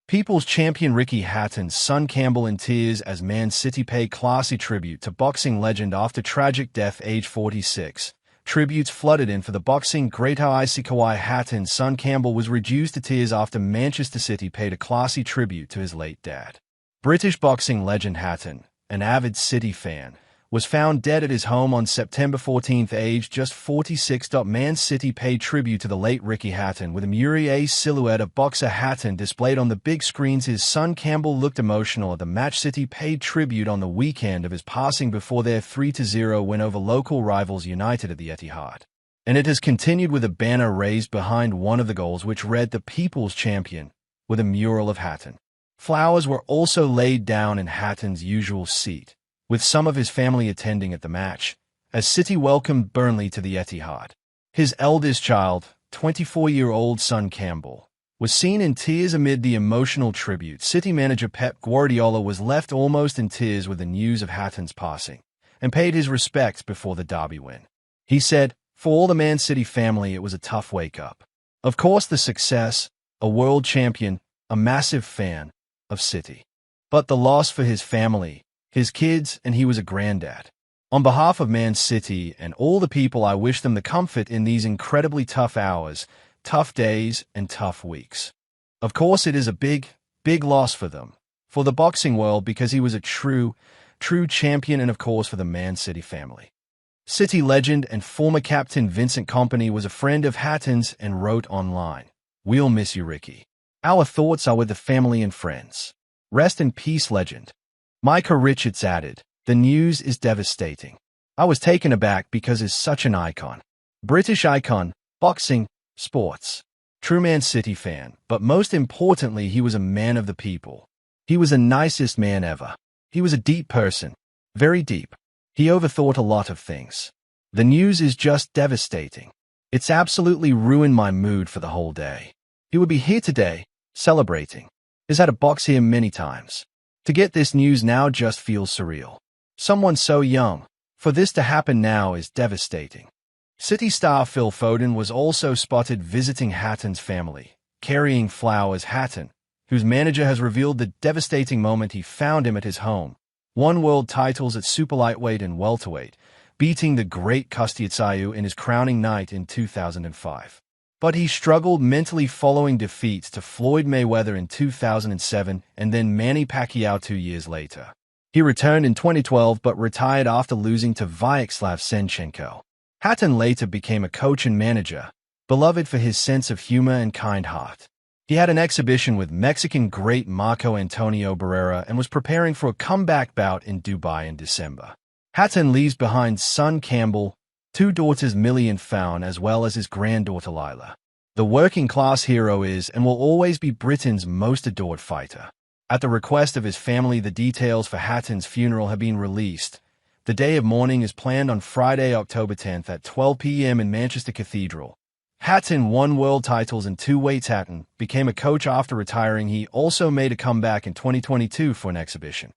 People's champion Ricky Hatton's son Campbell in tears as Man City pay classy tribute to boxing legend after tragic death age 46. Tributes flooded in for the boxing great Ricky Hatton's son Campbell was reduced to tears after Manchester City paid a classy tribute to his late dad. British boxing legend Hatton, an avid City fan, was found dead at his home on September 14, aged just 46. Man City paid tribute to the late Ricky Hatton with a murray silhouette of boxer Hatton displayed on the big screens. His son Campbell looked emotional at the match. City paid tribute on the weekend of his passing before their 3-0 win over local rivals United at the Etihad. And it has continued with a banner raised behind one of the goals which read "The People's Champion" with a mural of Hatton. Flowers were also laid down in Hatton's usual seat, with some of his family attending at the match, as City welcomed Burnley to the Etihad. His eldest child, 24-year-old son Campbell, was seen in tears amid the emotional tribute. City manager Pep Guardiola was left almost in tears with the news of Hatton's passing, and paid his respects before the derby win. He said, "For all the Man City family, it was a tough wake-up. Of course the success, a world champion, a massive fan of City. But the loss for his family, his kids, and he was a granddad. On behalf of Man City and all the people, I wish them the comfort in these incredibly tough hours, tough days, and tough weeks. Of course, it is a big, big loss for them, for the boxing world, because he was a true champion, and of course for the Man City family." City legend and former captain Vincent Kompany was a friend of Hatton's and wrote online, "We'll miss you, Ricky. Our thoughts are with the family and friends. Rest in peace, legend." Micah Richards added, "The news is devastating. I was taken aback because he's such an icon. British icon, boxing, sports. True Man City fan, but most importantly, he was a man of the people. He was the nicest man ever. He was a deep person, very deep. He overthought a lot of things. The news is just devastating. It's absolutely ruined my mood for the whole day. He would be here today, celebrating. He's had a box here many times. To get this news now just feels surreal. Someone so young, for this to happen now is devastating." City star Phil Foden was also spotted visiting Hatton's family, carrying flowers. Hatton, whose manager has revealed the devastating moment he found him at his home, won world titles at super lightweight and welterweight, beating the great Kustiatsayu in his crowning night in 2005. But he struggled mentally following defeats to Floyd Mayweather in 2007 and then Manny Pacquiao 2 years later. He returned in 2012 but retired after losing to Vyacheslav Senchenko. Hatton later became a coach and manager, beloved for his sense of humor and kind heart. He had an exhibition with Mexican great Marco Antonio Barrera and was preparing for a comeback bout in Dubai in December. Hatton leaves behind son Campbell, 2 daughters Millie and Fawn, as well as his granddaughter Lila. The working-class hero is and will always be Britain's most adored fighter. At the request of his family, the details for Hatton's funeral have been released. The day of mourning is planned on Friday, October 10th at 12 p.m. in Manchester Cathedral. Hatton won world titles in 2 weights. Hatton became a coach after retiring. He also made a comeback in 2022 for an exhibition.